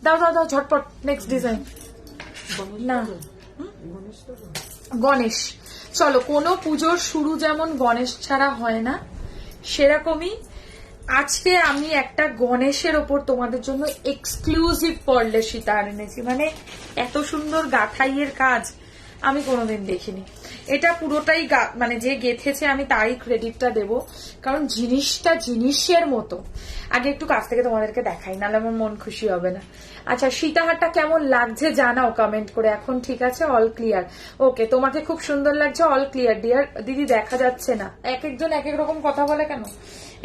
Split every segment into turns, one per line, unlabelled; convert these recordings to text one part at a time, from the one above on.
দাও দাও দাও ঝটপট নেক্সট ডিজাইন। না গণেশ, চলো কোনো পুজোর শুরু যেমন গণেশ ছাড়া হয় না, সেরকমই আজকে আমি একটা গণেশের ওপর তোমাদের জন্য এক্সক্লুসিভ পড়লে সীতাহার এনেছি। মানে এত সুন্দর গাথাইয়ের কাজ আমি কোনোদিন দেখিনি। এটা পুরোটাই মানে যে গেথেছে আমি তারই ক্রেডিটটা দেব, কারণ জিনিসটা জিনিসের মতো। আগে একটু কাছ থেকে তোমাদেরকে দেখাই, নাহলে আমার মন খুশি হবে না। আচ্ছা, সীতাহারটা কেমন লাগছে জানাও কমেন্ট করে। এখন ঠিক আছে, অল ক্লিয়ার। ওকে, তোমাকে খুব সুন্দর লাগছে, অল ক্লিয়ার ডিয়ার। দিদি দেখা যাচ্ছে না, এক একজন এক এক রকম কথা বলে কেন,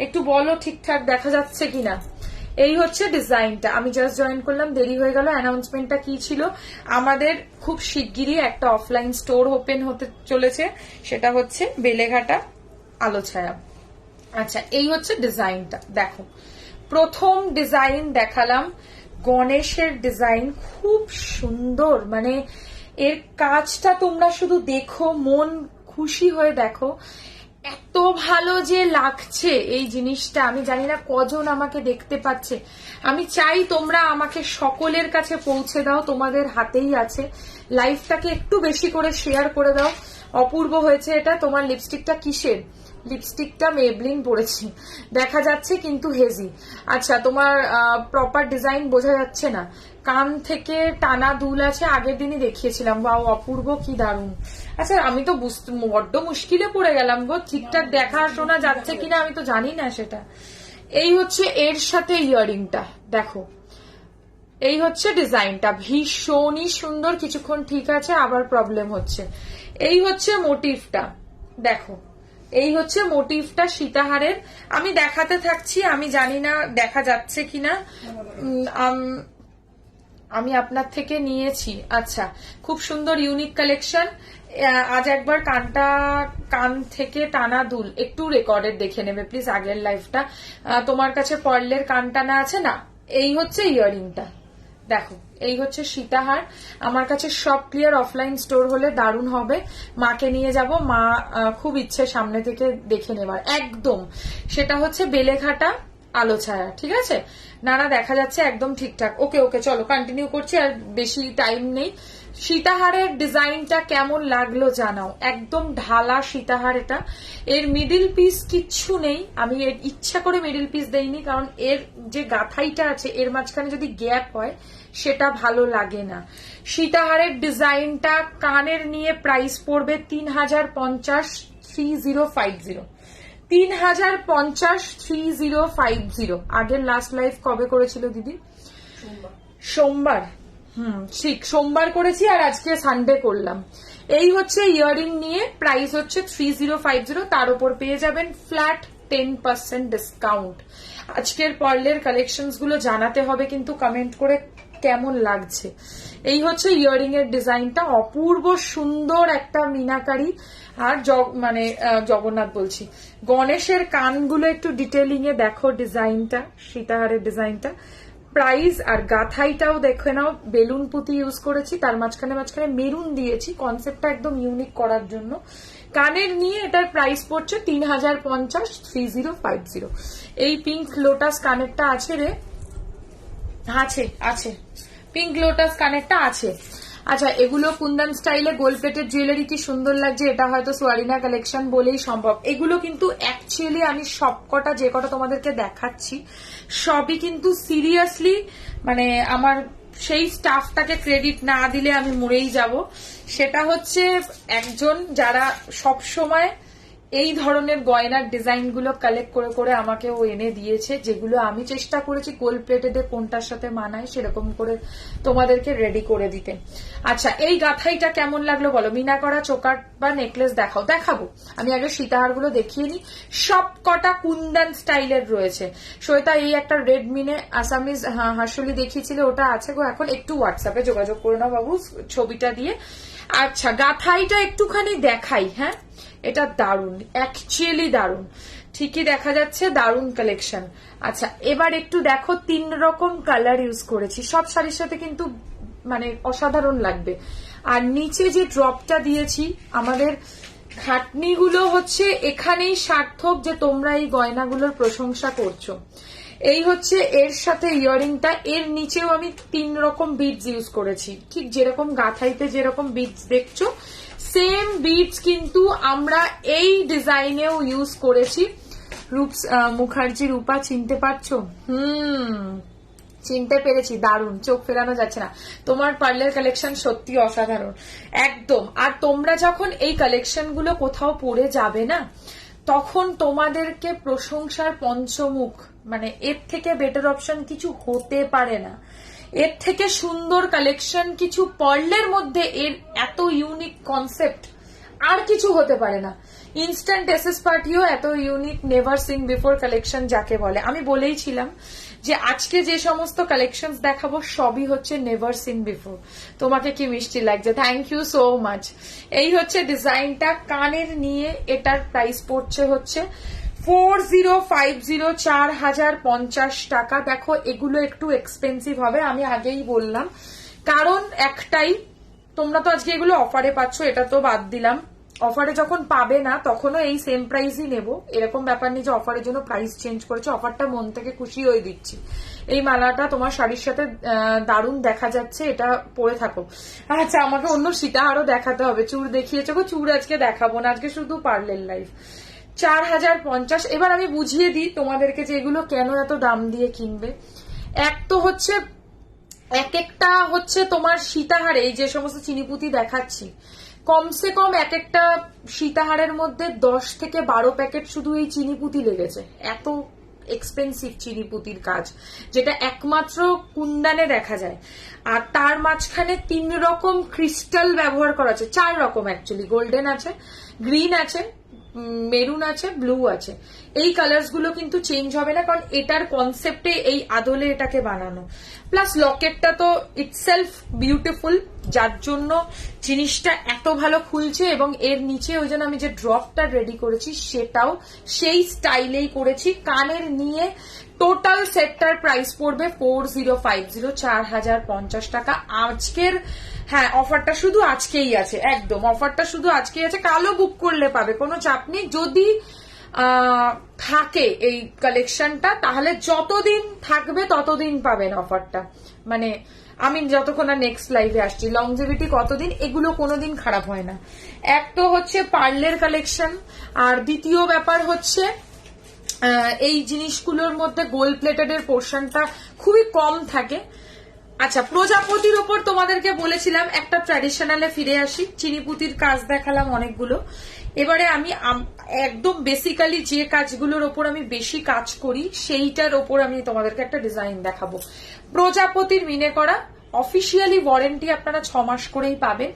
একটু বলো ঠিকঠাক দেখা যাচ্ছে কিনা। এই হচ্ছে ডিজাইনটা। আমি জাস্ট জয়েন করলাম, দেরি হয়ে গেল। অ্যানাউন্সমেন্টটা কি ছিল, আমাদের খুব শিগগিরই একটা অফলাইন স্টোর ওপেন হতে চলেছে, সেটা হচ্ছে বেলেঘাটা আলো ছায়া। আচ্ছা, এই হচ্ছে ডিজাইনটা। দেখো, প্রথম ডিজাইন দেখালাম গণেশের ডিজাইন, খুব সুন্দর। মানে এর কাজটা তোমরা শুধু দেখো, মন খুশি হয়ে দেখো, এত ভালো যে লাগছে এই জিনিসটা। আমি জানি না কজন আমাকে দেখতে পাচ্ছে, আমি চাই তোমরা আমাকে সকলের কাছে পৌঁছে দাও, তোমাদের হাতেই আছে। লাইভটাকে একটু বেশি করে শেয়ার করে দাও। অপূর্ব হয়েছে এটা। তোমার লিপস্টিকটা কিসের? লিপস্টিকটা মেবলিন পরেছি, দেখা যাচ্ছে কিন্তু হেজি। আচ্ছা, তোমার প্রপার ডিজাইন বোঝা যাচ্ছে না, কান থেকে টানা দুল আছে, আগের দিনই দেখিয়েছিলাম। বা অপূর্ব, কি দারুণ। আচ্ছা, আমি তো বড্ড মুশকিলে পড়ে গেলাম গো, ঠিকঠাক দেখা শোনা যাচ্ছে কিনা আমি তো জানি না সেটা। এই হচ্ছে এর সাথে ইয়ারিংটা, দেখো এই হচ্ছে ডিজাইনটা, ভীষণই সুন্দর। কিছুক্ষণ ঠিক আছে, আবার প্রবলেম হচ্ছে। এই হচ্ছে মোটিভটা, দেখো এই হচ্ছে মোটিভটা সীতাহারের। আমি দেখাতে থাকছি, আমি জানি না দেখা যাচ্ছে কিনা, আমি আপনার থেকে নিয়েছি। আচ্ছা, খুব সুন্দর ইউনিক কালেকশন। আজ একবার কান থেকে টানা দুল একটু রেকর্ডেড দেখে নেবে প্লিজ, আগের লাইভটা। তোমার কাছে পার্লের কান টানা আছে না? এই হচ্ছে ইয়ারিংটা, দেখো এই হচ্ছে সীতাহার। আমার কাছে সব ক্লিয়ার, অফলাইন স্টোর হলে দারুণ হবে। মাকে নিয়ে যাব, মা খুব ইচ্ছে সামনে থেকে দেখে নেবার একদম। সেটা হচ্ছে বেলেঘাটা আলো ছায়া, ঠিক আছে? না দেখা যাচ্ছে একদম ঠিকঠাক। ওকে ওকে, চলো কন্টিনিউ করছি, আর বেশি টাইম নেই। সীতাহারের ডিজাইনটা কেমন লাগলো জানাও। একদম ঢালা সীতাহার এটা। এর মিডিল পিস কিচ্ছু নেই, আমি এর ইচ্ছা করে মিডিল পিস দেইনি, কারণ এর যে গাথাইটা আছে এর মাঝখানে যদি গ্যাপ হয় সেটা ভালো লাগে না। সীতাহারের ডিজাইনটা কানের নিয়ে প্রাইস পড়বে 3050, 3050, 3050, 3050। আগের লাস্ট লাইভ কবে করেছিল দিদি? সোমবার। ঠিক সোমবার করেছি, আর আজকে সানডে করলাম। এই হচ্ছে ইয়ারিং নিয়ে প্রাইস হচ্ছে 3050, তার উপর পেয়ে যাবেন ফ্ল্যাট 10% ডিসকাউন্ট। আজকের পার্লের কালেকশনস গুলো জানাতে হবে কিন্তু কমেন্ট করে কেমন লাগছে। এই হচ্ছে ইয়ারিং এর ডিজাইনটা, অপূর্ব সুন্দর একটা মিনাকারি। আর মানে জগন্নাথ বলছি, গণেশের কানগুলো একটু ডিটেলিং এ দেখো ডিজাইনটা, সীতাহারের ডিজাইনটা। প্রাইস আর গাথাইটাও দেখে নাও, বেলুন পুঁতি ইউজ করেছি, তার মাঝখানে মাঝখানে মেরুন দিয়েছি, কনসেপ্টটা একদম ইউনিক করার জন্য। কানের নিয়ে এটার প্রাইস পড়ছে 3050, 3050। এই পিঙ্ক লোটাস কানেরটা আছে রে, আছে আছে, পিঙ্ক লোটাস কানেরটা আছে। আচ্ছা, এগুলো কুন্দন স্টাইলে গোল প্লেটেড জুয়েলারি, কি সুন্দর লাগছে। এটা হয়তো সোয়ারিনা কালেকশন বলেই সম্ভব। এগুলো কিন্তু অ্যাকচুয়ালি আমি সবকটা যে কটা তোমাদেরকে দেখাচ্ছি সবই কিন্তু সিরিয়াসলি, মানে আমার সেই স্টাফটাকে ক্রেডিট না দিলে আমি মরেই যাব। সেটা হচ্ছে একজন যারা সব সময় এই ধরনের গয়নার ডিজাইন গুলো কালেক্ট করে করে আমাকে ও এনে দিয়েছে, যেগুলো আমি চেষ্টা করেছি গোল্ড প্লেটেড কোনটার সাথে মানায় সেরকম করে তোমাদেরকে রেডি করে দিতে। আচ্ছা, এই গাথাইটা কেমন লাগলো বলো। মিনা করা চোকার বা নেকলেস দেখাও, দেখাবো। আমি আগে সীতাহার গুলো দেখিয়ে নি, সব কটা কুন্দন স্টাইলের রয়েছে। শ্বেতা, এই একটা রেড মিনে আসামিজ হাসলি দেখিয়েছিল, ওটা আছে গো এখন। একটু হোয়াটসঅ্যাপে যোগাযোগ করে নাও বাবু ছবিটা দিয়ে। আচ্ছা, গাথাইটা একটুখানি দেখাই। হ্যাঁ, এটা দারুণ, অ্যাকচুয়ালি দারুণ, ঠিকই দেখা যাচ্ছে, দারুণ কালেকশন। আচ্ছা, এবার একটু দেখো, 3 রকম কালার ইউজ করেছি, সব শাড়ির সাথে কিন্তু মানে অসাধারণ লাগবে। আর নিচে যে ড্রপটা দিয়েছি, আমাদের খাটনিগুলো হচ্ছে এখানেই সার্থক যে তোমরা এই গয়নাগুলোর প্রশংসা করছো। এই হচ্ছে এর সাথে ইয়ারিংটা, এর নিচেও আমি 3 রকম বিডস ইউজ করেছি, ঠিক যেরকম গাথাইতে যেরকম বিডস দেখছো সেম বিডস কিন্তু আমরা এই ডিজাইনেও ইউজ করেছি। মুখার্জি রূপা চিনতে পারছো? চিনতে পেরেছি, দারুণ, চোখ ফেরানো যাচ্ছে না। তোমার পার্লের কালেকশন সত্যি অসাধারণ, একদম। আর তোমরা যখন এই কালেকশন গুলো কোথাও পরে যাবে না, তখন তোমাদেরকে প্রশংসার পঞ্চমুখ, মানে এর থেকে বেটার অপশন কিছু হতে পারে না। এর থেকে সুন্দর কালেকশন কিছু পার্লের মধ্যে এর এত ইউনিক কনসেপ্ট আর কিছু হতে পারে না। ইনস্ট্যান্ট এসএস পার্টিও এত unique never seen before collection যাকে বলে। আমি বলেইছিলাম যে আজকে যে সমস্ত কালেকশন দেখাবো সবই হচ্ছে নেভার সিন বিফোর। তোমাকে কি মিষ্টি লাগছে, থ্যাংক ইউ সো মাচ। এই হচ্ছে ডিজাইনটা, কানের নিয়ে এটার প্রাইস পড়ছে হচ্ছে 4050, 4050 টাকা। দেখো এগুলো একটু এক্সপেন্সিভ হবে, আমি আগেই বললাম, কারণ একটাই, তোমরা তো আজকে এগুলো অফারে পাচ্ছ, এটা তো বাদ দিলাম। অফারে যখন পাবে না তখনও এই সেম প্রাইসই নেব, এরকম ব্যাপার নেই যে অফারের জন্য প্রাইস চেঞ্জ করেছে। অফারটা মন থেকে খুশি হয়ে দিচ্ছি। এই মালাটা তোমার শাড়ির সাথে দারুণ দেখা যাচ্ছে, এটা পরে থাকো। আচ্ছা, আমাকে অন্য সীতাহারও দেখাতে হবে, চুড় দেখিয়েছো গো, চুড় আজকে দেখাবো না, আজকে শুধু পার্লের লাইফ। 4050। এবার আমি বুঝিয়ে দিই তোমাদেরকে যে এগুলো কেন এত দাম দিয়ে কিনবে। এক তো হচ্ছে এক একটা হচ্ছে তোমার সীতাহারে, এই যে সমস্ত চিনিপুতি দেখাচ্ছি, কমসে কম এক একটা সীতাহারের মধ্যে 10 থেকে 12 প্যাকেট শুধু এই চিনিপুতি লেগেছে। এত এক্সপেন্সিভ চিনিপুতির কাজ, যেটা একমাত্র কুন্দানে দেখা যায়। আর তার মাঝখানে 3 রকম ক্রিস্টাল ব্যবহার করা আছে, 4 রকম অ্যাকচুয়ালি, গোল্ডেন আছে, গ্রিন আছে, মেরুন আছে, ব্লু আছে। এই কালার্স গুলো কিন্তু চেঞ্জ হবে না, কারণ এটার কনসেপ্টে এই আদলে এটাকে বানানো। প্লাস লকেটটা তো ইটসেলফ বিউটিফুল, যার জন্য জিনিসটা এত ভালো খুলছে। এবং এর নিচে ওই জন্য আমি যে ড্রপটা রেডি করেছি সেটাও সেই স্টাইলেই করেছি। কানের নিয়ে টোটাল সেটটার প্রাইস পড়বে 4050, 4050 টাকা। আজকের, হ্যাঁ, অফারটা শুধু আজকেই আছে, একদম অফারটা শুধু আজকেই আছে, কালও বুক করলে পাবে, কোনো চাপ নেই। যদি থাকে এই কালেকশনটা তাহলে যতদিন থাকবে ততদিন পাবেন অফারটা, মানে আমি যতক্ষণ না নেক্সট লাইভে আসছি। লংজিভিটি কতদিন, এগুলো কোনোদিন খারাপ হয় না। এক তো হচ্ছে পার্লের কালেকশন, আর দ্বিতীয় ব্যাপার হচ্ছে এই জিনিসগুলোর মধ্যে গোল্ড প্লেটেড এর পোর্শনটা খুবই কম থাকে। আচ্ছা, প্রজাপতির ওপর তোমাদেরকে বলেছিলাম একটা ট্র্যাডিশনালে ফিরে আসি, চিনিপুতির কাজ দেখালাম অনেকগুলো। এবারে আমি একদম বেসিক্যালি যে কাজগুলোর ওপর আমি বেশি কাজ করি সেইটার ওপর আমি তোমাদেরকে একটা ডিজাইন দেখাবো। প্রজাপতির মিনে করা, অফিসিয়ালি ওয়ারেন্টি আপনারা 6 মাস করেই পাবেন,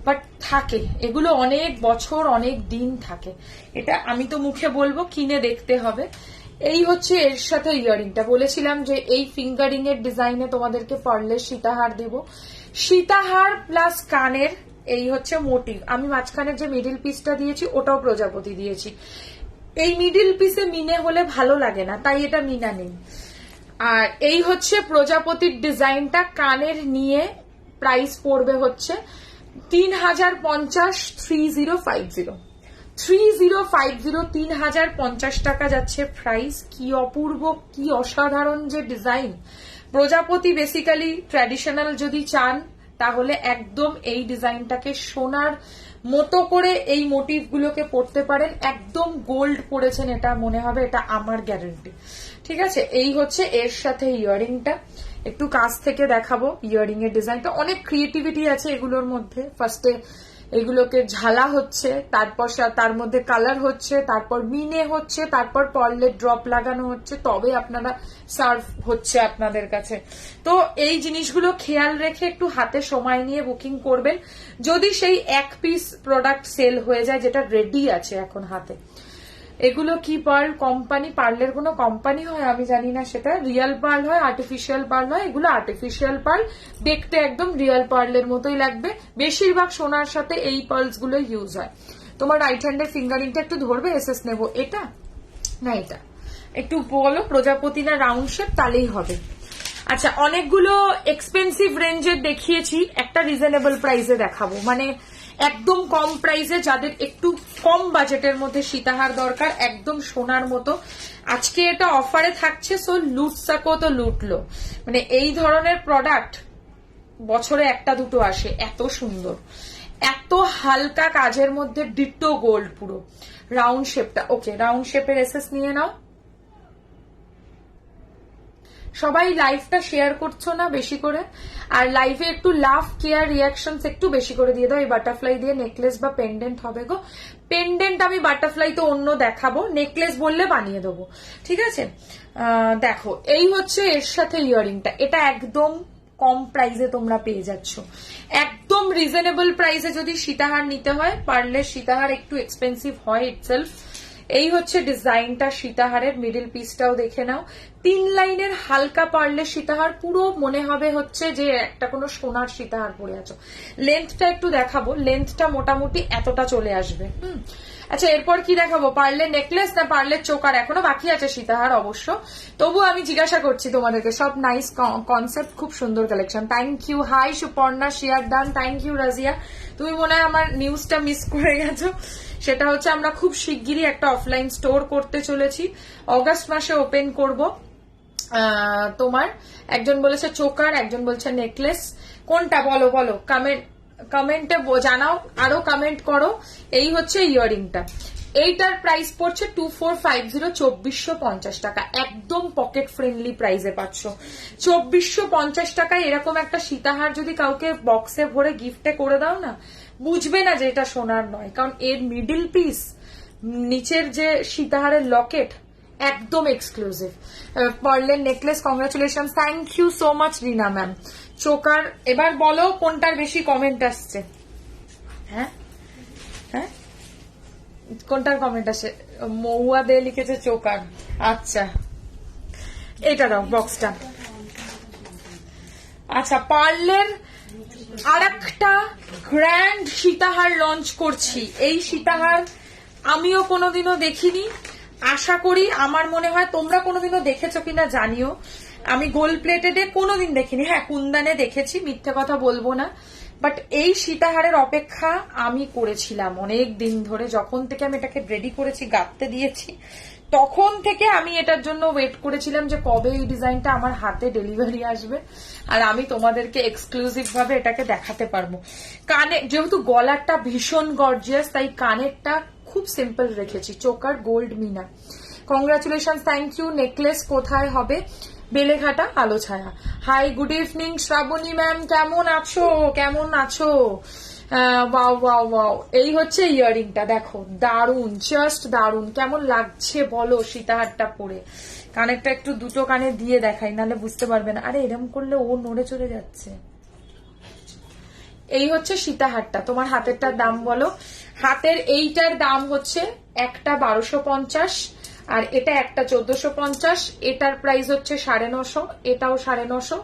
বাট থাকে এগুলো অনেক বছর, অনেক দিন থাকে। এটা আমি তো মুখে বলবো, কিনে দেখতে হবে। এই হচ্ছে এর সাথে ইয়ারিংটা, বলেছিলাম যে এই ফিঙ্গারিং এর ডিজাইনে তোমাদেরকে পার্লের সীতাহার দেব। সীতাহার প্লাস কানের, এই হচ্ছে মোটিভ। আমি মাঝখানের যে মিডিল পিসটা দিয়েছি ওটাও প্রজাপতি দিয়েছি। এই মিডিল পিসে মিনে হলে ভালো লাগে না, তাই এটা মিনা নেই। আর এই হচ্ছে প্রজাপতির ডিজাইনটা, কানের নিয়ে প্রাইস পড়বে হচ্ছে 3050, 3050, 3050 টাকা যাচ্ছে প্রাইস। কি অপূর্ব, কি অসাধারণ যে ডিজাইন। প্রজাপতি বেসিক্যালি ট্র্যাডিশনাল যদি চান তাহলে একদম এই ডিজাইনটাকে সোনার মতো করে এই মোটিভ গুলোকে পড়তে পারেন। একদম গোল্ড পড়েছেন, এটা মনে হবে, এটা আমার গ্যারান্টি। ঠিক আছে, এই হচ্ছে এর সাথে ইয়ারিংটা, একটু কাছ থেকে দেখাবো। ইয়ারিং এর ডিজাইনটা অনেক ক্রিয়েটিভিটি আছে এগুলোর মধ্যে। ফার্স্টে এগুলোকে ঝালা হচ্ছে, তারপর তার মধ্যে কালার হচ্ছে, তারপর মিনে হচ্ছে, তারপর পার্লের ড্রপ লাগানো হচ্ছে, তবে আপনারা সার্ভ হচ্ছে আপনাদের কাছে। তো এই জিনিসগুলো খেয়াল রেখে একটু হাতে সময় নিয়ে বুকিং করবেন, যদি সেই এক পিস প্রোডাক্ট সেল হয়ে যায় যেটা রেডি আছে এখন হাতে। এগুলো কি পার্ল কোম্পানি, পার্লের কোনো কোম্পানি হয় আমি জানি না, সেটা রিয়েল পার্ল হয়, আর্টিফিশিয়াল পার্ল হয়। এগুলো আর্টিফিশিয়াল পার্ল, দেখতে একদম রিয়েল পার্লের মতোই লাগবে। বেশিরভাগ সোনার সাথে এই পার্লস গুলো ইউজ হয়। তোমার রাইট হ্যান্ডের ফিঙ্গারিংটা একটু ধরবে, এসএস নেব, এটা না এটা একটু বলো, প্রজাপতি না রাউন্ড শেপ, তাহলেই হবে। আচ্ছা, অনেকগুলো এক্সপেন্সিভ রেঞ্জের দেখিয়েছি, একটা রিজনেবল প্রাইসে দেখাবো। মানে একদম কম প্রাইসে, যাদের একটু কম বাজেটের মধ্যে সীতাহার দরকার, একদম সোনার মতো, আজকে এটা অফারে থাকছে। সো লুট সাকো তো লুটলো, মানে এই ধরনের প্রোডাক্ট বছরে একটা দুটো আসে, এত সুন্দর, এত হালকা কাজের মধ্যে, ডিটো গোল্ড পুরো রাউন্ড শেপটা। ওকে, রাউন্ড শেপের এসএস নিয়ে নাও। সবাই লাইভটা শেয়ার করছো না বেশি করে, আর লাইভে একটু লাভ, কেয়ার, রিয়াকশনস একটু বেশি করে দিয়ে দাও। এই বাটারফ্লাই দিয়ে নেকলেস বা পেন্ডেন্ট হবে গো। পেন্ডেন্ট আমি বাটারফ্লাই তো অন্য দেখাবো, নেকলেস বললে বানিয়ে দেবো, ঠিক আছে। দেখো, এই হচ্ছে এর সাথে ইয়ারিংটা, এটা একদম কম প্রাইসে তোমরা পেয়ে যাচ্ছ, একদম রিজনেবল প্রাইসে। যদি সীতাহার নিতে হয়, পারলে সীতাহার একটু এক্সপেন্সিভ হয় ইটসেলফ। এই হচ্ছে ডিজাইনটা সীতাহারের, মিডল পিসটাও দেখে নাও। 3 লাইনের হালকা পারলে সীতাহার, পুরো মনে হবে হচ্ছে যে একটা কোনো সোনার সীতাহার পরে আছো। লেন্থটা একটু দেখাবো, লেন্থটা মোটামুটি এতটা চলে আসবে। আচ্ছা, এরপর কি দেখাবো? পারলে নেকলেস না পারলে চোকার, এখনো বাকি আছে সীতাহার অবশ্য, তবু আমি জিজ্ঞাসা করছি তোমাদেরকে। সব নাইস কনসেপ্ট, খুব সুন্দর collection. Thank you. Hi Suparna, share done. Thank you Razia. তুমি মনে হয় আমার নিউজটা মিস করে গেছো। সেটা হচ্ছে আমরা খুব শিগগিরই একটা অফলাইন স্টোর করতে চলেছি, অগাস্ট মাসে ওপেন করব। তোমার একজন বলেছে চোকার, একজন বলছে নেকলেস, কোনটা বলো বলো, কমেন্টে জানাও, আরো কমেন্ট করো। এই হচ্ছে ইয়ারিংটা, এইটার প্রাইস পড়ছে 2450, 2450 টাকা, একদম পকেট ফ্রেন্ডলি প্রাইসে পাচ্ছ। 2450 টাকায় এরকম একটা সীতাহার যদি কাউকে বক্সে ভরে গিফটে করে দাও না, বুঝবে না যে এটা সোনার নয়, কারণ এর মিডল পিস, নিচের যে সীতাহারের লকেট, একদম এক্সক্লুসিভ। পার্লের necklace, congratulation, thank you so much Rina ma'am. Choker, এবার বলো কোনটার বেশি কমেন্ট আসছে? হ্যাঁ হ্যাঁ, কোনটার কমেন্ট আসে? মহুয়া দে লিখেছে চোকার। আচ্ছা, এটা দাও বক্সটা। আচ্ছা, পার্লের আরেকটা গ্র্যান্ড সীতাহার লঞ্চ করছি। এই সীতাহার আমিও কোনোদিনও দেখিনি, আশা করি, আমার মনে হয় তোমরা কোনোদিনও দেখেছো কিনা জানিও। আমি গোল্ড প্লেটেডে কোনোদিন দেখিনি, হ্যাঁ কুন্দানে দেখেছি, মিথ্যে কথা বলবো না, বাট এই সীতাহারের অপেক্ষা আমি করেছিলাম অনেক দিন ধরে। যখন থেকে আমি এটাকে রেডি করেছি, গাঁথতে দিয়েছি, তখন থেকে আমি এটার জন্য ওয়েট করেছিলাম যে কবে এই ডিজাইনটা আমার হাতে ডেলিভারি আসবে, আর আমি তোমাদেরকে এক্সক্লুসিভ ভাবে এটাকে দেখাতে পারবো। কানে, যেহেতু গলাটা ভীষণ গর্জিয়াস, তাই কানেরটা খুব সিম্পল রেখেছি, choker gold meena. Congratulation, thank you. Necklace কোথায় হবে? Beleghata, Alo Chhaya. Hi, good evening Shraboni ma'am, কেমন আছো? কেমন আছো? ওয়াও ওয়াও ওয়াও, এই হচ্ছে ইয়ারিংটা, দেখো দারুন, জাস্ট দারুন। কেমন লাগছে বলো সীতাহারটা পরে? কানেরটা একটু দুটো কানে দিয়ে দেখাই, নাহলে বুঝতে পারবে না। আরে এরম করলে ও নড়ে চলে যাচ্ছে। এই হচ্ছে সীতাহারটা। তোমার হাতেরটার দাম বলো। হাতের এইটার দাম হচ্ছে একটা 1250, আর এটা একটা 1450। এটার প্রাইস হচ্ছে 950, এটাও 950,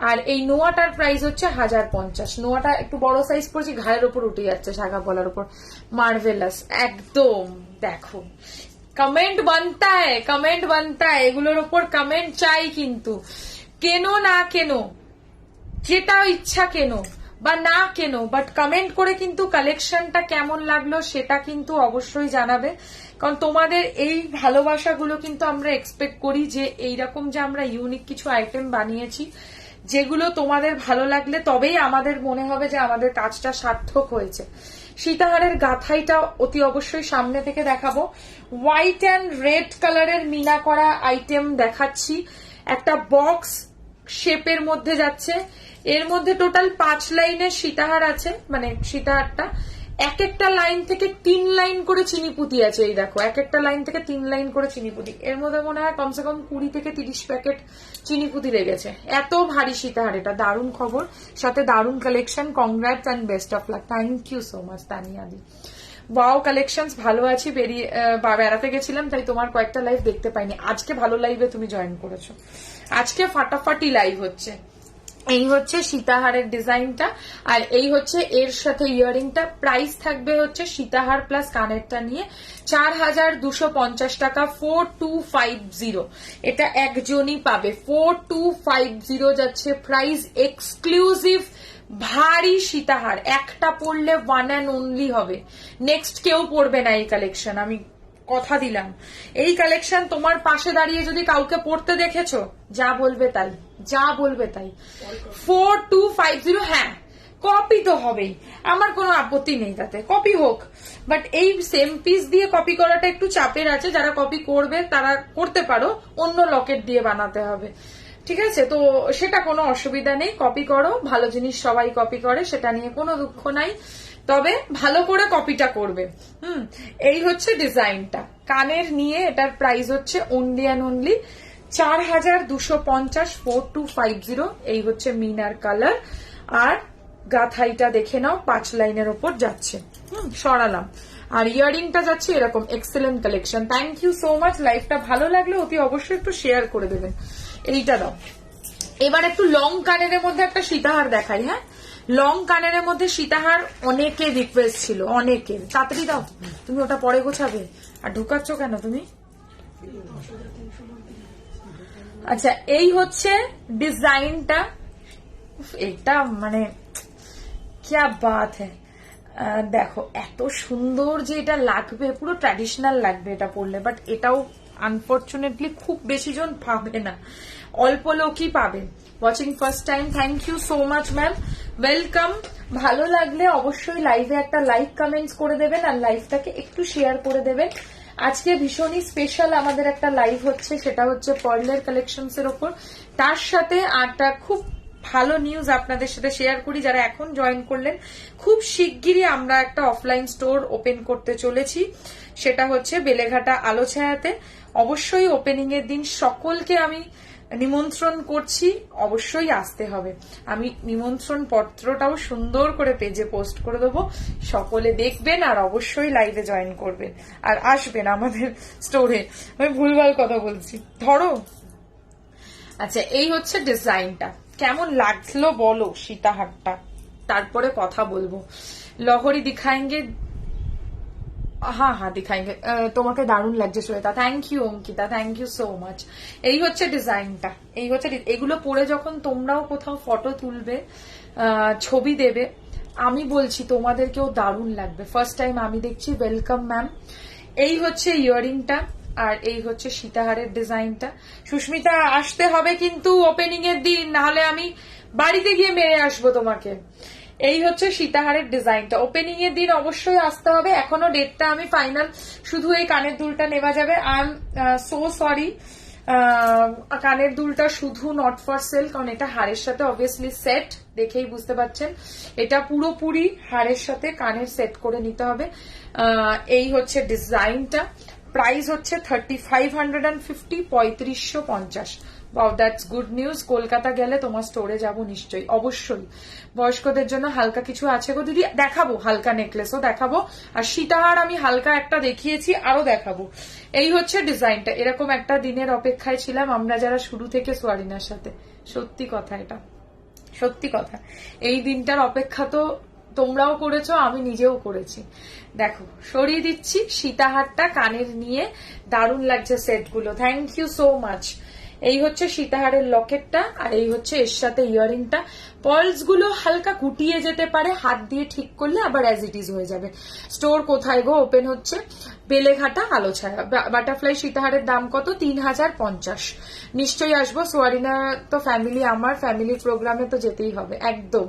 আর এই নোয়াটার প্রাইস হচ্ছে 1050। নোয়াটা একটু বড় সাইজ পড়েছি, ঘাড়ের উপর উঠে যাচ্ছে, শাখা গলার উপর, মার্ভেলাস একদম। দেখো, কমেন্ট বানতা হ্যায়, কমেন্ট বানতা হ্যায়, এগুলোর উপর কমেন্ট চাই কিন্তু। কেন না কেন, যেটা ইচ্ছা কেন বা না কেন, বাট কমেন্ট করে কিন্তু কালেকশনটা কেমন লাগলো সেটা কিন্তু অবশ্যই জানাবে, কারণ তোমাদের এই ভালোবাসাগুলো কিন্তু আমরা এক্সপেক্ট করি, যে এইরকম যে আমরা ইউনিক কিছু আইটেম বানিয়েছি, যেগুলো তোমাদের ভালো লাগলে তবেই আমাদের মনে হবে যে আমাদের কাজটা সার্থক হয়েছে। সীতাহারের গাথাইটা অতি অবশ্যই সামনে থেকে দেখাবো। হোয়াইট অ্যান্ড রেড কালারের মিনা করা আইটেম দেখাচ্ছি, একটা বক্স শেপের মধ্যে যাচ্ছে। এর মধ্যে টোটাল 5 লাইনের সীতাহার আছে, মানে সীতাহারটা এক একটা লাইন থেকে 3 লাইন করে চিনিপুতি আছে। এই দেখো, এক একটা লাইন থেকে 3 লাইন করে চিনিপুতি। এর মধ্যে মনে হয় কমসে কম 20 থেকে 30 প্যাকেট চিনিপুতি লেগেছে। এত ভারী সীতাহার এটা। দারুণ খবর, সাথে দারুণ collection. Congrats and best of luck. Thank you so much তানিয়াদি। ওয়াও কালেকশনস, ভালো আছি। বেড়াতে গেছিলাম, তাই তোমার কয়েকটা লাইভ দেখতে পাইনি। আজকে ভালো লাইভে তুমি জয়েন করেছো, আজকে ফাটাফাটি লাইভ হচ্ছে। এই হচ্ছে সীতাহারের ডিজাইনটা, আর এই হচ্ছে এর সাথে ইয়ারিংটা। প্রাইস থাকবে হচ্ছে সীতাহার প্লাস কানেরটা নিয়ে 4250 টাকা, 4250। এটা একজনই পাবে, 4250 যাচ্ছে প্রাইস, এক্সক্লুসিভ ভারী সীতাহার, একটা পরলে ওয়ান অ্যান্ড অনলি হবে, নেক্সট কেউ পরবে না এই কালেকশন, আমি কথা দিলাম। এই কালেকশন তোমার পাশে দাঁড়িয়ে যদি কাউকে পড়তে দেখেছো, যা বলবে তাই, যা বলবে তাই। 4250, হ্যাঁ কপি তো হবেই, আমার কোনো আপত্তি নেই তাতে, কপি হোক, বাট এই সেম পিস দিয়ে কপি করাটা একটু চাপের আছে, যারা কপি করবে তারা করতে পারো, অন্য লকেট দিয়ে বানাতে হবে, ঠিক আছে? তো সেটা কোনো অসুবিধা নেই, কপি করো, ভালো জিনিস সবাই কপি করে, সেটা নিয়ে কোনো দুঃখ নাই, তবে ভালো করে কপিটা করবে। এই হচ্ছে ডিজাইনটা, কানের নিয়ে এটার প্রাইস হচ্ছে অনলি অ্যান্ড অনলি 4250, 4250। এই হচ্ছে মিনার কালার, আর গাথাইটা দেখে নাও 5 লাইনের ওপর যাচ্ছে, সরালাম, আর ইয়ারিংটা যাচ্ছে এরকম। Excellent collection, thank you so much. লাইফটা ভালো লাগলে অতি অবশ্যই একটু শেয়ার করে দেবেন। এইটা দাও। এবার একটু লং কানের মধ্যে একটা সীতাহার দেখাই। হ্যাঁ, লং কানের মধ্যে সীতাহার অনেকের রিকোয়েস্ট ছিল, অনেকের। তাড়াতাড়ি দাও, তুমি ওটা পরে গোছাবে, আর ঢুকাচ্ছ কেন তুমি? আচ্ছা, এই হচ্ছে ডিজাইনটা, এটা মানে क्या बात है, দেখো এত সুন্দর যে এটা লাগবে, পুরো ট্র্যাডিশনাল লাগবে এটা পরলে, বাট এটাও আনফরচুনেটলি খুব বেশি জন পাবে না, অল্প লোকই পাবে। Watching first time, thank you so much ma'am, welcome. ভালো লাগলে অবশ্যই লাইভে একটা লাইক কমেন্টস করে দেবেন, আর লাইভটাকে একটু শেয়ার করে দেবেন। আজকে ভীষণই স্পেশাল আমাদের একটা লাইভ হচ্ছে, সেটা হচ্ছে পার্লের কালেকশনস এর ওপর। তার সাথে আরটা খুব ভালো নিউজ আপনাদের সাথে শেয়ার করি, যারা এখন জয়েন করলেন, খুব শিগগিরই আমরা একটা অফলাইন স্টোর ওপেন করতে চলেছি, সেটা হচ্ছে বেলেঘাটা আলো ছায়াতে। অবশ্যই ওপেনিং এর দিন সকলকে আমি নিমন্ত্রণ করছি, অবশ্যই আসতে হবে। আমি নিমন্ত্রণ পত্রটাও সুন্দর করে পেজে পোস্ট করে দেবো, সকলে দেখবেন আর অবশ্যই লাইভে জয়েন করবেন আর আসবেন আমাদের স্টোরে। আমি ভুলভাল কথা বলছি, ধরো। আচ্ছা, এই হচ্ছে ডিজাইনটা, কেমন লাগলো বলো সীতাহারটা, তারপরে কথা বলবো। লহরি দিখাएंगे, হ্যাঁ হ্যাঁ দিখাएंगे। তোমাকে দারুণ লাগছে Shweta, thank you Ankita, thank you so much. এই হচ্ছে ডিজাইনটা, এই হচ্ছে, এগুলো পরে যখন তোমরাও কোথাও ফটো তুলবে, ছবি দেবে, আমি বলছি তোমাদেরকেও দারুণ লাগবে। ফার্স্ট টাইম আমি দেখছি, ওয়েলকাম ম্যাম। এই হচ্ছে ইয়ারিংটা, আর এই হচ্ছে সীতাহারের ডিজাইনটা। সুস্মিতা আসতে হবে কিন্তু ওপেনিং এর দিন, নাহলে আমি বাড়িতে গিয়ে মেরে আসবো তোমাকে। এই হচ্ছে সীতাহারের ডিজাইনটা, ওপেনিং এর দিন অবশ্যই আসতে হবে। এখনো ডেটটা আমি ফাইনাল, শুধু এই কানের দুলটা নেওয়া যাবে। আই এম সো সরি, কানের দুলটা শুধু নট ফর সেল, কারণ এটা হাড়ের সাথে অবভিয়াসলি সেট, দেখেই বুঝতে পারছেন এটা পুরোপুরি হাড়ের সাথে কানের সেট করে নিতে হবে। এই হচ্ছে ডিজাইনটা, প্রাইস হচ্ছে 3550, 3550। Wow, that's good news. Kolkata গেলে তোমার স্টোরে যাব নিশ্চয়ই, অবশ্যই। বয়স্কদের জন্য হালকা কিছু আছে গো দিদি, দেখাবো, হালকা নেকলেসও দেখাবো, আর সীতাহার আমি হালকা একটা দেখিয়েছি, আরো দেখাবো। এই হচ্ছে ডিজাইনটা, এরকম একটা দিনের অপেক্ষায় ছিলাম আমরা যারা শুরু থেকে সোয়ারিনার সাথে, সত্যি কথা, এটা সত্যি কথা। এই দিনটার অপেক্ষা তো তোমরাও করেছো, আমি নিজেও করেছি। দেখো, সরিয়ে দিচ্ছি সীতাহারটা কানের নিয়ে, দারুণ লাগছে সেটগুলো, থ্যাংক ইউ সো মাচ। এই হচ্ছে সীতাহারের লকেটটা, আর এই হচ্ছে এর সাথে ইয়ারিংটা। পার্লস গুলো হালকা গুটিয়ে যেতে পারে, হাত দিয়ে ঠিক করলে আবার অ্যাজ ইট ইজ হয়ে যাবে। স্টোর কোথায় গো? ওপেন হচ্ছে বেলেঘাটা আলো ছায়া। বাটারফ্লাই সীতাহারের দাম কত? 3050। নিশ্চয়ই আসবো, সোয়ারিনা তো ফ্যামিলি, আমার ফ্যামিলি প্রোগ্রামে তো যেতেই হবে, একদম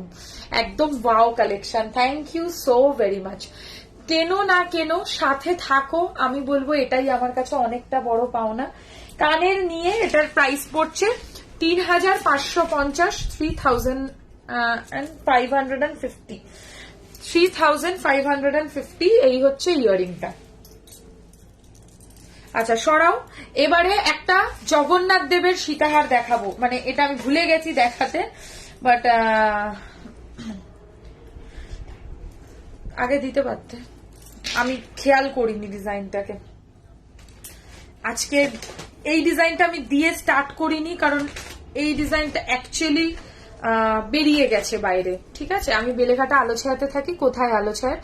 একদম। Wow collection, thank you so very much. কেনো না কেনো, সাথে থাকো, আমি বলবো এটাই আমার কাছে অনেকটা বড় পাওনা। কানের নিয়ে এটার প্রাইস পড়ছে 3550, 3550, 3550। এই হচ্ছে ইয়ারিংটা। আচ্ছা সরাও, এবারে একটা জগন্নাথ দেবের সীতাহার দেখাবো, মানে এটা আমি ভুলে গেছি দেখাতে, বাট আগে দিতে পারতে, আমি খেয়াল করিনি ডিজাইনটাকে। আজকে এই ডিজাইনটা আমি দিয়ে স্টার্ট করিনি, কারণ এই ডিজাইনটা অ্যাকচুয়ালি বেরিয়ে গেছে বাইরে, ঠিক আছে? আমি বেলেঘাটা আলো ছায়াতে থাকি। কোথায় আলো ছায়া?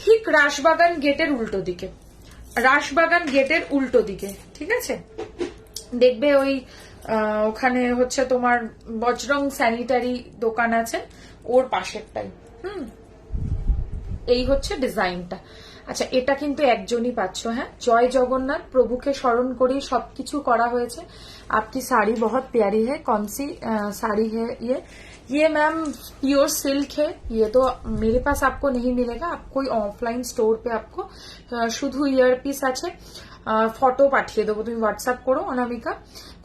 ঠিক রাসবাগান গেটের উল্টো দিকে, রাসবাগান গেটের উল্টো দিকে, ঠিক আছে? দেখবে ওই ওখানে হচ্ছে তোমার বজরং স্যানিটারি দোকান আছে, ওর পাশেরটাই। এই হচ্ছে ডিজাইনটা। আচ্ছা, এটা কিন্তু একজনই পাচ্ছ। হ্যাঁ, জয় জগন্নাথ, প্রভুকে স্মরণ করেই সবকিছু করা হয়েছে। आपकी साड़ी बहुत प्यारी है, कौन सी साड़ी है ये मैम प्योर सिल्क है। ये तो मेरे पास आपको नहीं मिलेगा, आप कोई ऑफलाइन स्टोर पे आपको শুধু ইয়ার পিস আছে। ফটো পাঠিয়ে দেবো, তুমি হোয়াটসঅ্যাপ করো অনামিকা।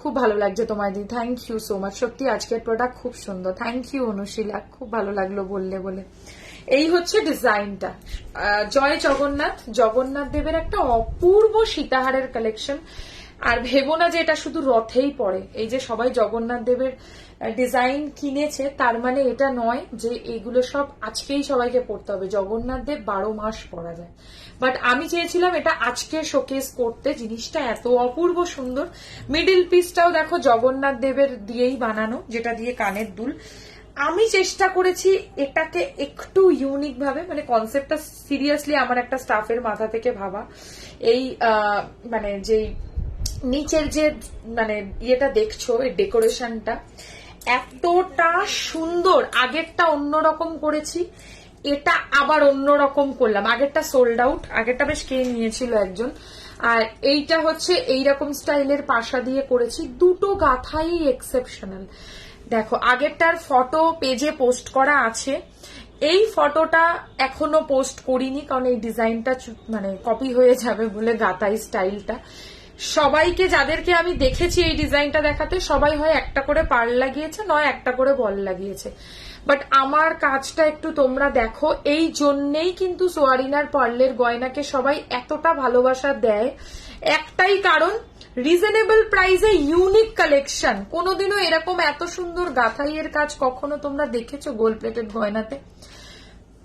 খুব ভালো লাগছে তোমায় দি, থ্যাংক ইউ সো মাচ। সত্যি আজকের প্রোডাক্ট খুব সুন্দর, থ্যাংক ইউ অনুশীলা, খুব ভালো লাগলো বললে বলে। এই হচ্ছে ডিজাইনটা। জয় জগন্নাথ, জগন্নাথ দেবের একটা অপূর্ব সীতাহারের কালেকশন। আর ভেবো না যে এটা শুধু রথেই পড়ে। এই যে সবাই জগন্নাথ দেবের ডিজাইন কিনেছে, তার মানে এটা নয় যে এগুলো সব আজকেই সবাইকে পড়তে হবে। জগন্নাথ দেব 12 মাস পরা যায়, বাট আমি চেয়েছিলাম এটা আজকে শোকেস করতে। জিনিসটা এত অপূর্ব সুন্দর। মিডিল পিসটাও দেখো জগন্নাথ দেবের দিয়েই বানানো, যেটা দিয়ে কানের দুল। আমি চেষ্টা করেছি এটাকে একটু ইউনিক ভাবে, মানে কনসেপ্টটা সিরিয়াসলি আমার একটা স্টাফের মাথা থেকে ভাবা। এই মানে যেই নিচের যে মানে ইয়েটা দেখছো, এই ডেকোরেশনটা এতটা সুন্দর। আগেরটা অন্যরকম করেছি, এটা আবার অন্যরকম করলাম। আগেরটা সোল্ড আউট, আগেরটা বেশ কে নিয়েছিল একজন। আর এইটা হচ্ছে এইরকম স্টাইলের পাশা দিয়ে করেছি। দুটো গাথাই এক্সেপশনাল। দেখো, আগেরটার ফটো পেজে পোস্ট করা আছে, এই ফটোটা এখনো পোস্ট করিনি, কারণ এই ডিজাইনটা মানে কপি হয়ে যাবে বলে গাথাই স্টাইলটা। সবাইকে যাদেরকে আমি দেখেছি এই ডিজাইনটা দেখাতে, সবাই হয় একটা করে পার্ল লাগিয়েছে, নয় একটা করে বল লাগিয়েছে। বাট আমার কাজটা একটু তোমরা দেখো, এই জন্যেই কিন্তু সোয়ারিনার পার্লের গয়নাকে সবাই এতটা ভালোবাসা দেয়। একটাই কারণ, রিজনেবল প্রাইসে ইউনিক কালেকশন। কোনোদিনও এরকম এত সুন্দর গাথাইয়ের কাজ কখনো তোমরা দেখেছো গোল্ড প্লেটেড গয়নাতে?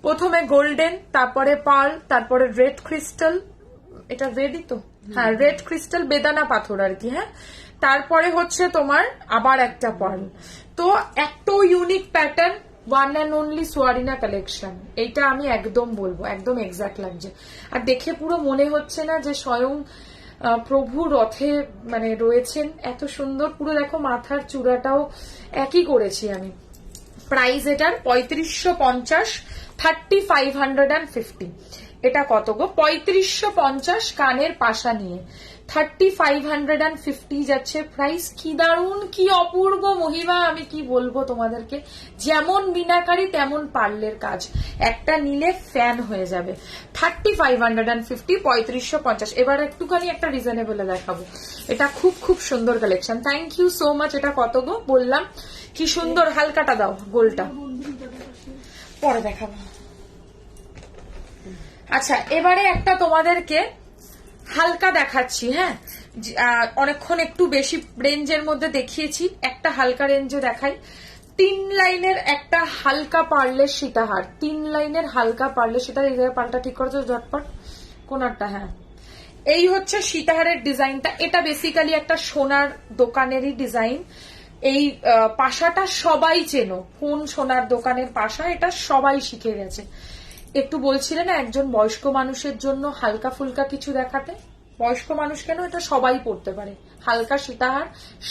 প্রথমে গোল্ডেন, তারপরে পার্ল, তারপরে রেড ক্রিস্টাল, এটা রেডই তো, হ্যাঁ রেড ক্রিস্টাল বেদানা পাথর আর কি। হ্যাঁ, তারপরে হচ্ছে তোমার আবার একটা পার্ল। তো এত unique pattern, one and only Swarina collection. এইটা আমি একদম বলবো, একদম এক্সাক্ট লাগছে। আর দেখে পুরো মনে হচ্ছে না যে স্বয়ং প্রভু রথে মানে রয়েছেন। এত সুন্দর, পুরো দেখো মাথার চূড়াটাও একই করেছি আমি। প্রাইস এটার 3550, 3550। এটা কত গো? 3550 কানের পাশা নিয়ে 3550 যাচ্ছে প্রাইস। কি দারুণ, কি অপূর্ব মহিমা, আমি কি বলবো তোমাদেরকে। যেমন মিনাকারি তেমন পার্লের কাজ, একটা নিলে ফ্যান হয়ে যাবে। 3550, 3550। এবার একটুখানি একটা রিজনেবল দেখাবো। এটা খুব খুব সুন্দর collection. Thank you so much. এটা কত গো? বললাম কি সুন্দর। হালকাটা দাও, গোলটা পরে দেখাবো। আচ্ছা, এবারে একটা তোমাদেরকে হালকা দেখাচ্ছি। হ্যাঁ, অনেকক্ষণ একটু বেশি রেঞ্জের মধ্যে দেখিয়েছি, একটা হালকা রেঞ্জে দেখাই। 3 লাইনের একটা হালকা পার্লের সীতাহার, 3 লাইনের হালকা পার্লের সীতাহার। এই জায়গায় পাল্টা ঠিক করেছো ঝটপট, কোনারটা। হ্যাঁ, এই হচ্ছে সীতাহারের ডিজাইনটা। এটা বেসিক্যালি একটা সোনার দোকানেরই ডিজাইন। এই পাশাটা সবাই চেনো, কোন সোনার দোকানের পাশা, এটা সবাই শিখে গেছে। একটু বলছিলে না একজন বয়স্ক মানুষের জন্য হালকা ফুলকা কিছু দেখাতে? বয়স্ক মানুষ কেন, এটা সবাই পড়তে পারে। হালকা সীতাহার,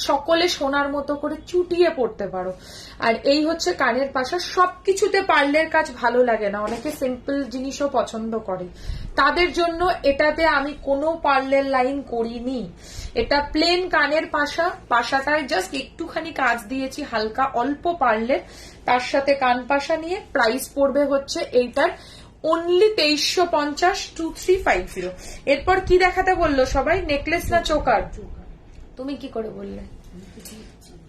সকলে সোনার মতো করে চুটিয়ে পড়তে পারো। আর এই হচ্ছে কানের পাশা। সবকিছুতে পার্লের কাজ ভালো লাগে না, অনেকে সিম্পল জিনিসও পছন্দ করে, তাদের জন্য এটাতে আমি কোনো পার্লের লাইন করিনি। এটা প্লেন কানের পাশা, পাশাটায় জাস্ট একটুখানি কাজ দিয়েছি হালকা অল্প পার্লের, তার সাথে কান পাশা নিয়ে। প্রাইস পড়বে হচ্ছে এইটার অনলি 2350, 2350। এরপর কি দেখাতে বললো সবাই? নেকলেস না চোকার? তুমি কি করে বললে?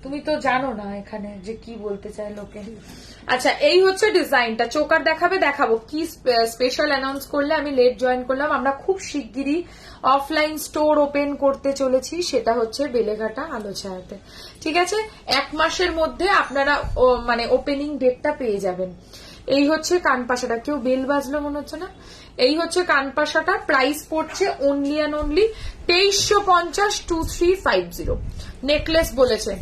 তুমি তো জানো না এখানে যে কি বলতে চায় লোকে। আচ্ছা, এই হচ্ছে ডিজাইনটা। চোকার দেখাবে, দেখাবো। কি স্পেশাল অ্যানাউন্স করলে আমি লেট জয়েন করলাম। আমরা খুব শিগগিরই অফলাইন স্টোর ওপেন করতে চলেছি, সেটা হচ্ছে বেলেঘাটা আলোছায়াতে। ঠিক আছে, 1 মাসের মধ্যে আপনারা মানে ওপেনিং ডেটটা পেয়ে যাবেন। এই হচ্ছে কানপাশাটা। কেউ বেল বাজলো মনে হচ্ছে না? এই হচ্ছে কানপাশাটা। প্রাইস পড়ছে অনলি অ্যান্ড অনলি 2350, 2350। নেকলেস বলেছে।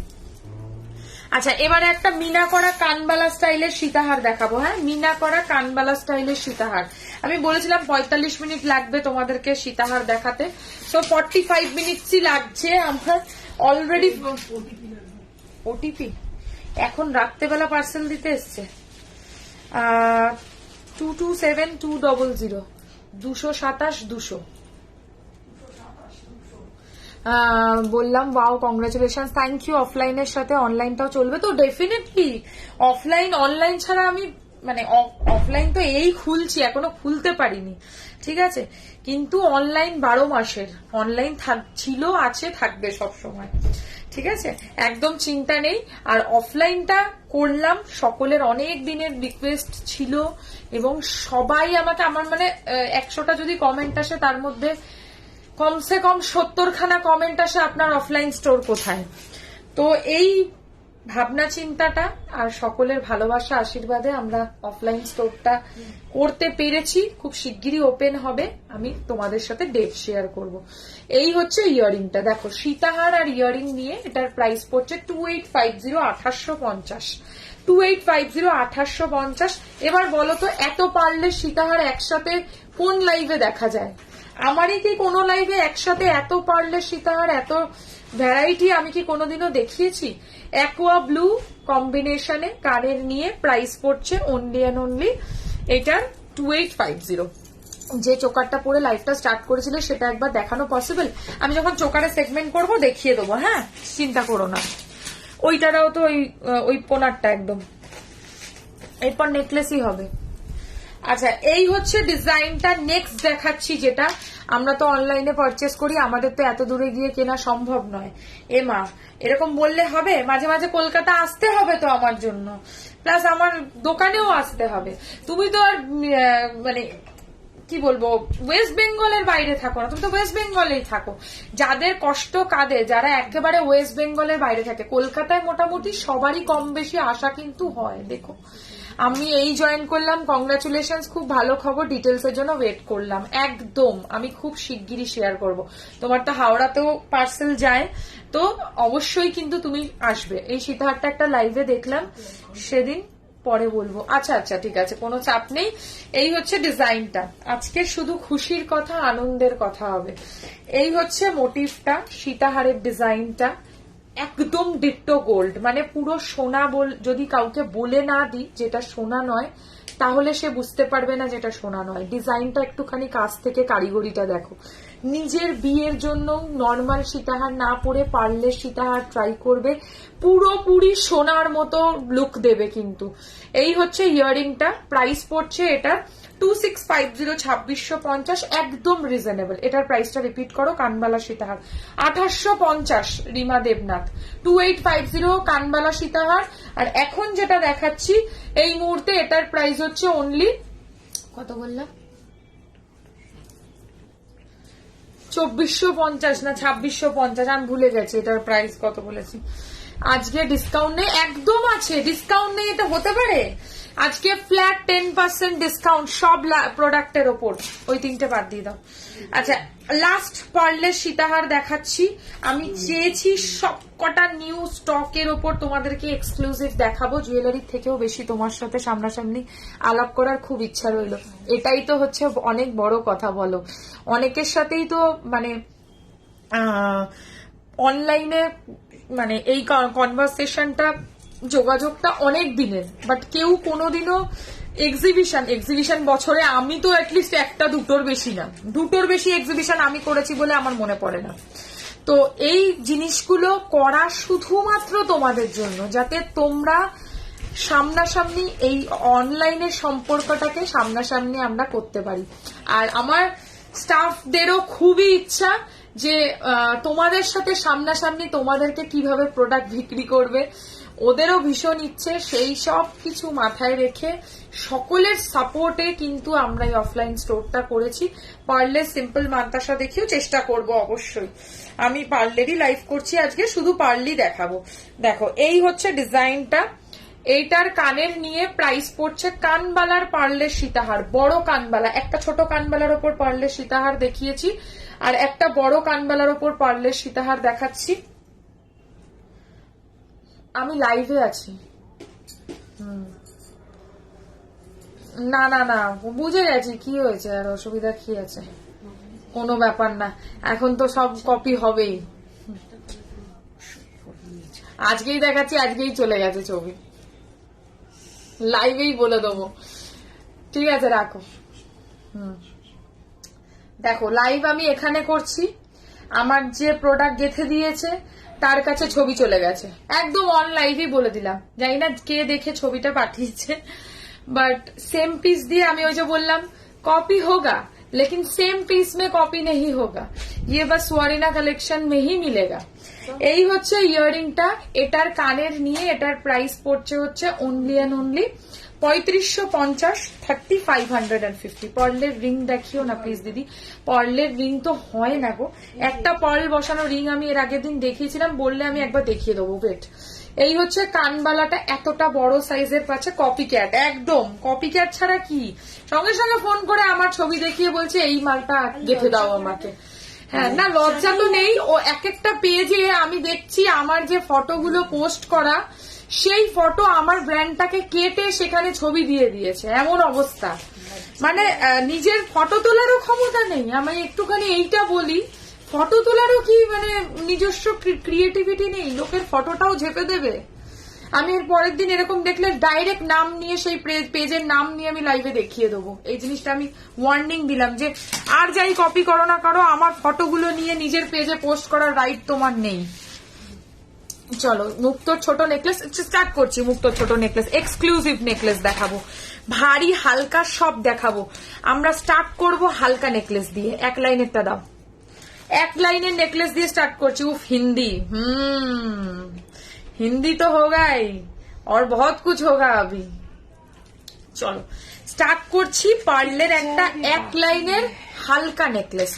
আচ্ছা, এবারে একটা মিনা করা কানবালা স্টাইলের সীতাহার দেখাবো। হ্যাঁ, মিনা করা কানবালা স্টাইলের সীতাহার। আমি বলেছিলাম 45 মিনিট লাগবে তোমাদেরকে সীতাহার দেখাতে, তো 45 মিনিটসই লাগছে। আমরা অলরেডি ওটিপি এখন রাত্রেবেলা পার্সেল দিতে এসছে 227200 227 বললাম ওয়াও কংগ্রাচুলেশন, থ্যাংক ইউ। অফলাইনের সাথে অনলাইনটাও চলবে তো? ডেফিনেটলি অফলাইন অনলাইন ছাড়া আমি মানে অফলাইন তো এই খুলছি, এখনো খুলতে পারিনি, ঠিক আছে, কিন্তু অনলাইন 12 মাসের অনলাইন ছিল, আছে, থাকবে সব সময়, ঠিক আছে, একদম চিন্তা নেই। আর অফলাইনটা করলাম, সকলের অনেক দিনের রিকোয়েস্ট ছিল এবং সবাই আমাকে, আমার মানে 100টা যদি কমেন্ট আসে তার মধ্যে কমসে কম 70খানা কমেন্ট আসে আপনার অফলাইন স্টোর কোথায়। তো এই ভাবনা চিন্তাটা আর সকলের ভালোবাসা আশীর্বাদে আমরা অফলাইন স্টোরটা করতে পেরেছি। খুব শিগগিরই ওপেন হবে, আমি তোমাদের সাথে ডেট শেয়ার করব। এই হচ্ছে ইয়ারিংটা, দেখো সীতাহার আর ইয়ারিং নিয়ে এটার প্রাইস পড়ছে 2850 2850 2850 2850। এবার বলো তো এত পারলে সীতাহার একসাথে কোন লাইভে দেখা যায়? আমারই কি কোনো লাইভে একসাথে এত পারলে সীতাহার এত ভ্যারাইটি আমি কি কোনোদিনও দেখিয়েছি? অ্যাকোয়া ব্লু কম্বিনেশনে কানের নিয়ে প্রাইস পড়ছে অনলি অ্যান্ড অনলি এটার 2850। যে চোকারটা পরে লাইভটা স্টার্ট করেছিল সেটা একবার দেখানো পসিবল? আমি যখন চোকারে সেগমেন্ট করব দেখিয়ে দেবো, হ্যাঁ, চিন্তা করো না। ওইটারাও তো ওই পোনারটা একদম, এরপর নেকলেসই হবে। আচ্ছা, এই হচ্ছে ডিজাইনটা। নেক্সট দেখাচ্ছি যেটা আমরা তো অনলাইনে পারচেস করি, আমাদের তো এত দূরে গিয়ে কেনা সম্ভব নয়। এমা এরকম বললে হবে? মাঝে মাঝে কলকাতা আসতে হবে তো আমার জন্য, প্লাস আমার দোকানেও আসতে হবে। তুমি তো আর মানে কি বলবো ওয়েস্ট বেঙ্গলের বাইরে থাকো না, তুমি তো ওয়েস্ট বেঙ্গলেই থাকো। যাদের কষ্ট কাঁদে, যারা একেবারে ওয়েস্ট বেঙ্গলের বাইরে থাকে, কলকাতায় মোটামুটি সবারই কম বেশি আশা কিন্তু হয়। দেখো আমি এই জয়েন করলাম, কংগ্রাচুলেশন, খুব ভালো খবর, ডিটেলস এর জন্য ওয়েট করলাম। একদম আমি খুব শিগগিরই শেয়ার করব। তোমার তো হাওড়াতেও পার্সেল যায়, তো অবশ্যই কিন্তু তুমি আসবে। এই সীতাহারটা একটা লাইভে দেখলাম সেদিন, পরে বলবো। আচ্ছা আচ্ছা ঠিক আছে, কোনো চাপ নেই। এই হচ্ছে ডিজাইনটা, আজকে শুধু খুশির কথা, আনন্দের কথা হবে। এই হচ্ছে মোটিভটা, সীতাহারের ডিজাইনটা একদম ডিট্টো গোল্ড, মানে পুরো সোনা। যদি কাউকে বলে না দিই যেটা সোনা নয়, তাহলে সে বুঝতে পারবে না যেটা সোনা নয়। ডিজাইনটা একটুখানি কাছ থেকে কারিগরিটা দেখো। নিজের বিয়ের জন্য নর্মাল সীতাহার না পরে পারলে সীতাহার ট্রাই করবে, পুরোপুরি সোনার মতো লুক দেবে কিন্তু। এই হচ্ছে ইয়ারিংটা, প্রাইস পড়ছে এটা 2650 2650, একদম রিজনেবল। এটার প্রাইসটা রিপিট করো, কানবালা সীতাহার 2850, রিমা দেবনাথ 2850 কানবালা সীতাহার। আর এখন যেটা দেখাচ্ছি এই মুহূর্তে এটার প্রাইস হচ্ছে অনলি কত বললাম, 2450 না 2650, আমি ভুলে গেছি এটার প্রাইস কত বলেছি। আজকে ডিসকাউন্ট নেই, একদম আছে, ডিসকাউন্ট নেই এটা হতে পারে? আজকে ফ্ল্যাট 10% ডিসকাউন্ট সব প্রোডাক্টের ওপর, ওই তিনটে বাদ দিয়ে দাও। আচ্ছা, লাস্ট পার্লের সীতাহার দেখাচ্ছি। আমি চেয়েছি সব কটা নিউ স্টকের ওপর তোমাদেরকে এক্সক্লুসিভ দেখাবো, জুয়েলারির থেকেও বেশি তোমার সাথে সামনাসামনি আলাপ করার খুব ইচ্ছা রইল। এটাই তো হচ্ছে অনেক বড় কথা, বলো। অনেকের সাথেই তো মানে অনলাইনে মানে এই কনভারসেশনটা, যোগাযোগটা অনেক দিনের, বাট কেউ কোনোদিনও এক্সিবিশন বছরে আমি তো অ্যাটলিস্ট একটা দুটোর বেশি এক্সিবিশন আমি করেছি বলে আমার মনে পড়ে না। তো এই জিনিসগুলো করা শুধুমাত্র তোমাদের জন্য, যাতে তোমরা সামনাসামনি এই অনলাইনের সম্পর্কটাকে সামনাসামনি আমরা করতে পারি। আর আমার স্টাফদেরও খুবই ইচ্ছা যে তোমাদের সাথে সামনাসামনি তোমাদেরকে কিভাবে প্রোডাক্ট বিক্রি করবে, ওদেরও ভীষণ ইচ্ছে। সেই সব কিছু মাথায় রেখে সকলের সাপোর্টে কিন্তু আমরা এই অফলাইন স্টোরটা করেছি। পার্লের সিম্পল মান্তাসা দেখিও চেষ্টা করব অবশ্যই। আমি পার্লেরই লাইভ করছি আজকে, শুধু পার্লই দেখাবো। দেখো এই হচ্ছে ডিজাইনটা, এইটার কানের নিয়ে প্রাইস পড়ছে কানবালার পার্লের সীতাহার, বড় কানবালা। একটা ছোট কানবালার ওপর পার্লের সীতাহার দেখিয়েছি, আর একটা বড় কানবালার ওপর পার্লের সীতাহার দেখাচ্ছি। আমি লাইভে আছি। না না না, বুঝে গেছি কি হয়েছে, আর অসুবিধা কি আছে, কোনো ব্যাপার না, এখন তো সব কপি হবেই। আজকেই দেখাচ্ছি, আজকেই চলে গেছে ছবি, লাইভেই বলে দেবো। ঠিক আছে রাখো। দেখো লাইভ আমি এখানে করছি, আমার যে প্রোডাক্ট গেঁথে দিয়েছে তার কাছে ছবি চলে গেছে, একদম অন লাইভই বলে দিলাম। জানি না কে দেখে ছবিটা পাঠিয়েছে, बट सेम पीस दिए আমি ওই যে বললাম कॉपी होगा लेकिन सेम पीस में कॉपी नहीं होगा, ये बस स्वारिना कलेक्शन में ही मिलेगा। এই হচ্ছে ইয়াররিংটা, এটার কানের নিয়ে এটার প্রাইস পড়ছে হচ্ছে অনলি এন্ড অনলি 3550, 3550। পার্লের রিং দেখিও না প্লিজ দিদি, পার্লের রিং তো হয় না গো, একটা পার্ল বসানো রিং আমি এর আগের দিন দেখিয়েছিলাম, বললে আমি একবার দেখিয়ে দেবো। ওয়েট, এই হচ্ছে কানবালাটা, এতটা বড় সাইজের পাচ্ছে, কপি ক্যাট, একদম কপি ক্যাট ছাড়া কি, সঙ্গে সঙ্গে ফোন করে আমার ছবি দেখিয়ে বলছে এই মালটা গেঁথে দাও আমাকে। হ্যাঁ না লজ্জা তো নেই, ও এক একটা পেজে আমি দেখছি আমার যে ফটোগুলো পোস্ট করা, সেই ফটো আমার ব্র্যান্ডটাকে কেটে সেখানে ছবি দিয়ে দিয়েছে, এমন অবস্থা। মানে নিজের ফটো তোলারও ক্ষমতা নেই। আমি একটুখানি এইটা বলি, ফটো তোলারও কি মানে নিজস্ব ক্রিয়েটিভিটি নেই, লোকের ফটোটাও ঝেপে দেবে। আমি এর পরের দিন এরকম দেখলে ডাইরেক্ট নাম নিয়ে সেই পেজের নাম নিয়ে আমি লাইভে দেখিয়ে দেবো। এই জিনিসটা আমি ওয়ার্নিং দিলাম যে আর যাই কপি করো না করো, আমার ফটোগুলো নিয়ে নিজের পেজে পোস্ট করার রাইট তোমার নেই। চলো মুক্তোর ছোট নেকলেস স্টার্ট করছি। মুক্তোর ছোট নেকলেস, এক্সক্লুসিভ নেকলেস দেখাবো, ভারী হালকা সব দেখাবো। আমরা স্টার্ট করব হালকা নেকলেস দিয়ে। এক লাইনেরটা দাও, এক লাইনের নেকলেস দিয়ে স্টার্ট করছি। উফ হিন্দি, हिंदी तो होगा ही और बहुत कुछ होगा अभी। চলো স্টার্ট করছি পার্লের একটা এক লাইনের হালকা নেকলেস।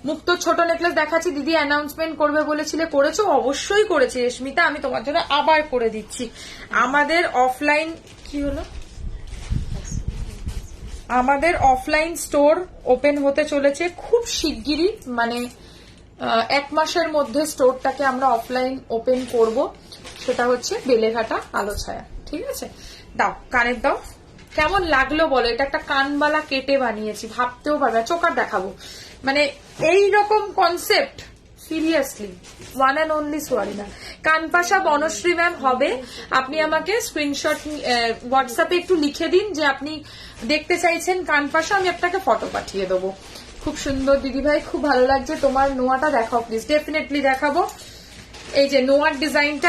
মুক্ত ছোট নেকলেস দেখাচ্ছি। দিদি অ্যানাউন্সমেন্ট করবে বলেছিলে, করেছো? অবশ্যই করেছি রেশমিতা, আমি তোমার জন্য আবার করে দিচ্ছি। আমাদের অফলাইন কি হলো, আমাদের অফলাইন স্টোর ওপেন হতে চলেছে খুব শিগগিরই, মানে 1 মাসের মধ্যে স্টোরটাকে আমরা অফলাইন ওপেন করব। সেটা হচ্ছে বেলেঘাটা আলো ছায়া। ঠিক আছে, দাও কানের দাও। কেমন লাগলো বলো? এটা একটা কানবালা কেটে বানিয়েছি, ভাবতেও পারবে। চোকার দেখাবো, মানে এই রকম concept, seriously one and only Swarina. কানপাশা বনশ্রী ম্যাম হবে। আপনি আমাকে স্ক্রিনশট হোয়াটসঅ্যাপে একটু লিখে দিন যে আপনি দেখতে চাইছেন কানপাশা, আমি আপনাকে ফটো পাঠিয়ে দেবো। খুব সুন্দর দিদি ভাই, খুব ভালো লাগছে। তোমার নোয়াটা দেখাও প্লিজ। ডেফিনেটলি দেখাবো। এই যে নোয়ার ডিজাইনটা